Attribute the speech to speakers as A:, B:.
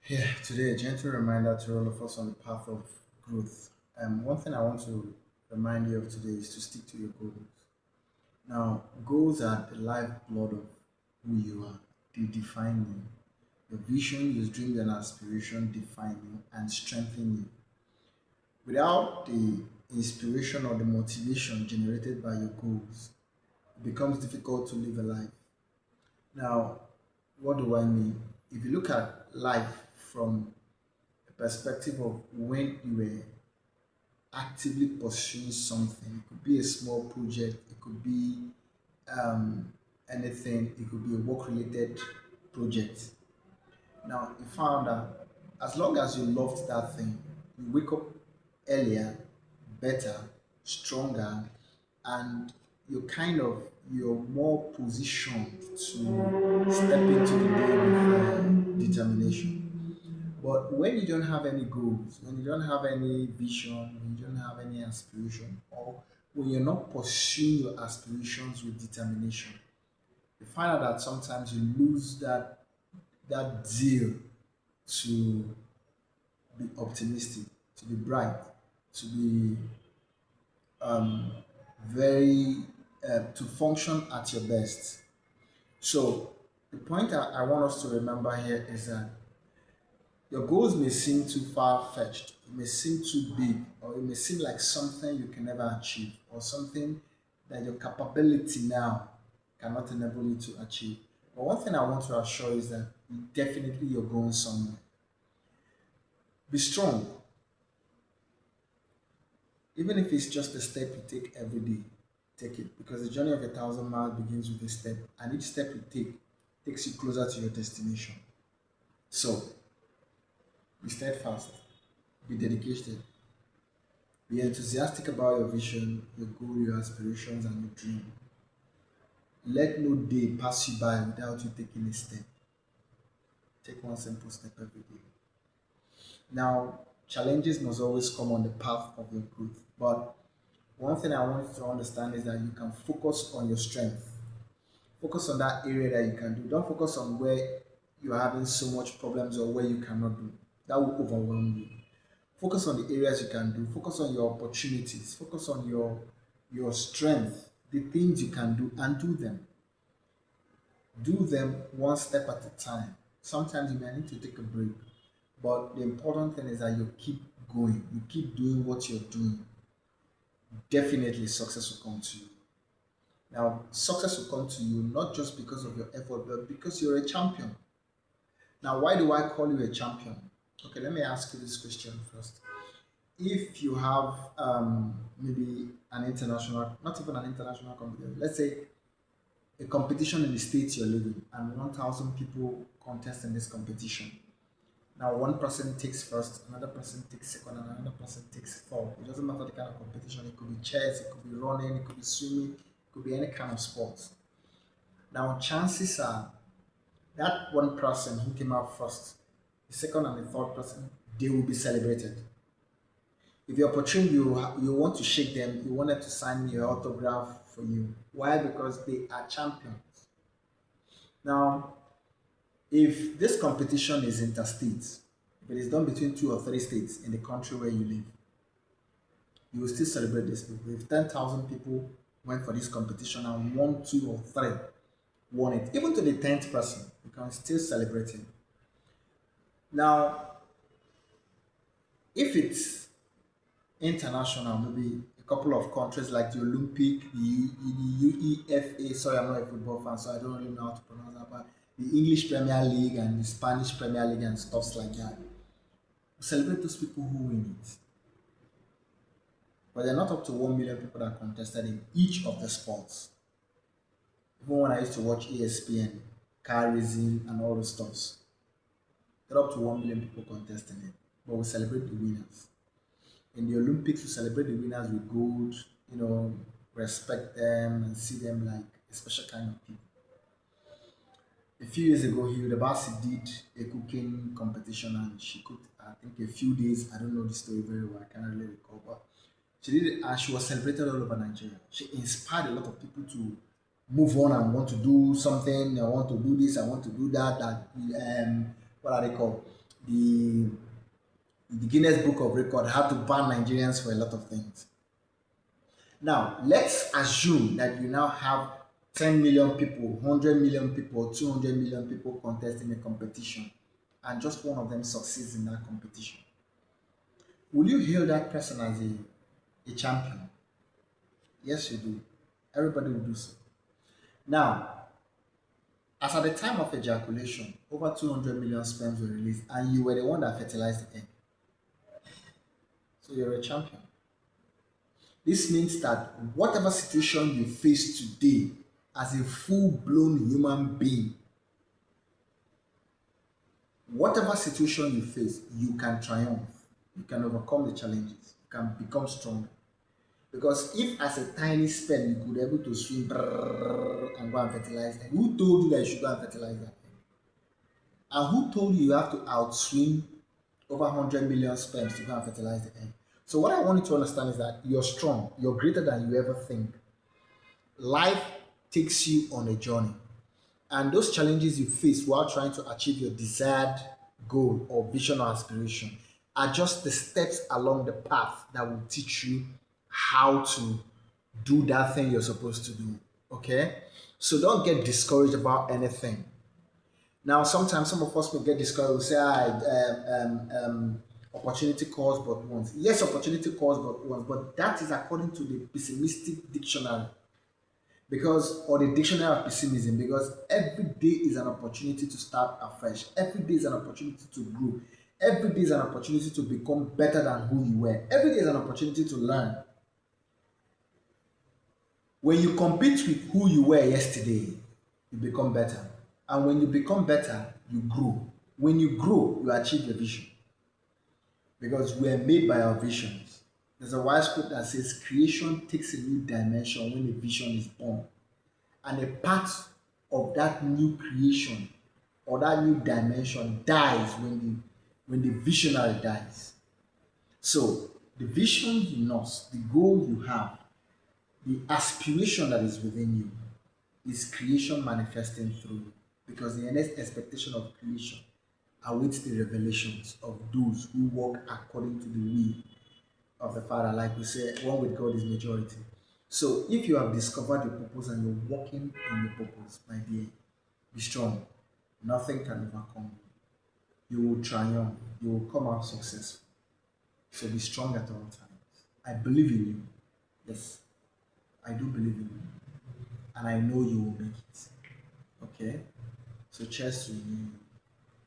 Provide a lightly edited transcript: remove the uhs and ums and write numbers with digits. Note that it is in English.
A: Yeah, today a gentle reminder to all of us on the path of growth. One thing I want to remind you of today is to stick to your goals. Now, goals are the lifeblood of who you are. They define you. Your vision, your dreams, and aspiration define you and strengthen you. Without the inspiration or the motivation generated by your goals, it becomes difficult to live a life. Now, what do I mean? If you look at life from a perspective of when you were actively pursuing something. It could be a small project, it could be anything, it could be a work related project. Now, you found that as long as you loved that thing, you wake up earlier, better, stronger, and you're more positioned to step into the day with determination. But when you don't have any goals, when you don't have any vision, when you don't have any aspiration, or when you're not pursuing your aspirations with determination, you find out that sometimes you lose that zeal to be optimistic, to be bright, to be very to function at your best. So the point I want us to remember here is that your goals may seem too far fetched, it may seem too big, or it may seem like something you can never achieve, or something that your capability now cannot enable you to achieve. But one thing I want to assure you is that definitely you're going somewhere. Be strong, even if it's just a step you take every day. Take it because the journey of 1,000 miles begins with a step, and each step you take takes you closer to your destination. So be steadfast, be dedicated, be enthusiastic about your vision, your goal, your aspirations, and your dream. Let no day pass you by without you taking a step. Take one simple step every day. Now, challenges must always come on the path of your growth. But one thing I want you to understand is that you can focus on your strength. Focus on that area that you can do. Don't focus on where you're having so much problems or where you cannot do. That will overwhelm you. Focus on the areas you can do. Focus on your opportunities. Focus on your strength, the things you can do, and do them. Do them one step at a time. Sometimes you may need to take a break, but the important thing is that you keep going. You keep doing what you're doing. Definitely, success will come to you. Now, success will come to you not just because of your effort, but because you're a champion. Now, why do I call you a champion? Okay, let me ask you this question first. If you have maybe an international, not even an international competition, let's say a competition in the states you're living, and 1,000 people contest in this competition. Now, one person takes first, another person takes second, and another person takes fourth. It doesn't matter the kind of competition. It could be chess, it could be running, it could be swimming, it could be any kind of sport. Now, chances are that one person who came out first, the second and the third person, they will be celebrated. If you're opportune, you want to shake them, you want them to sign your autograph for you. Why? Because they are champions. Now, if this competition is interstate, if it is done between two or three states in the country where you live, you will still celebrate these people. If 10,000 people went for this competition and one, two, or three won it, even to the 10th person, you can still celebrate him. Now, if it's international, maybe a couple of countries like the Olympic, the UEFA. Sorry, I'm not a football fan, so I don't really know how to pronounce that. But the English Premier League and the Spanish Premier League and stuffs like that. We celebrate those people who win it. But they're not up to 1 million people that contested in each of the sports. Even when I used to watch ESPN, car racing, and all those stuffs, they're up to 1 million people contesting it. But we celebrate the winners. In the Olympics, we celebrate the winners with gold, respect them and see them like a special kind of people. A few years ago, Hilda Bassi did a cooking competition and she cooked, I think, a few days. I don't know the story very well, I can't really recall, but she did it and she was celebrated all over Nigeria. She inspired a lot of people to move on and want to do something. I want to do this, I want to do that. What are they called? The the Guinness Book of Record had to ban Nigerians for a lot of things. Now, let's assume that you now have 10 million people, 100 million people, 200 million people contesting a competition, and just one of them succeeds in that competition. Will you hail that person as a champion? Yes, you do. Everybody will do so. Now, as at the time of ejaculation, over 200 million sperms were released, and you were the one that fertilized the egg. So you're a champion. This means that whatever situation you face today as a full blown human being, whatever situation you face, you can triumph. You can overcome the challenges. You can become stronger. Because if as a tiny sperm you could be able to swim and go and fertilize, and who told you that you should go and fertilize that? And who told you you have to outswim over 100 million sperms to go and fertilize the egg? So what I want you to understand is that you're strong. You're greater than you ever think. Life takes you on a journey. And those challenges you face while trying to achieve your desired goal or vision or aspiration are just the steps along the path that will teach you how to do that thing you're supposed to do. Okay? So don't get discouraged about anything. Now, sometimes some of us will get discouraged. We'll say, opportunity calls but once. Yes, opportunity calls but once, but that is according to the pessimistic dictionary because or the dictionary of pessimism because every day is an opportunity to start afresh. Every day is an opportunity to grow. Every day is an opportunity to become better than who you were. Every day is an opportunity to learn. When you compete with who you were yesterday, you become better. And when you become better, you grow. When you grow, you achieve your vision. Because we are made by our visions. There's a wise quote that says creation takes a new dimension when a vision is born. And a part of that new creation or that new dimension dies when the visionary dies. So the vision you nurse, the goal you have, the aspiration that is within you is creation manifesting through you. Because the next expectation of creation awaits the revelations of those who walk according to the will of the Father. Like we say, one with God is majority. So if you have discovered your purpose and you're walking in your purpose, my dear, be strong. Nothing can overcome you. You will triumph. You will come out successful. So be strong at all times. I believe in you. Yes, I do believe in you. And I know you will make it. Okay? So cheers to you.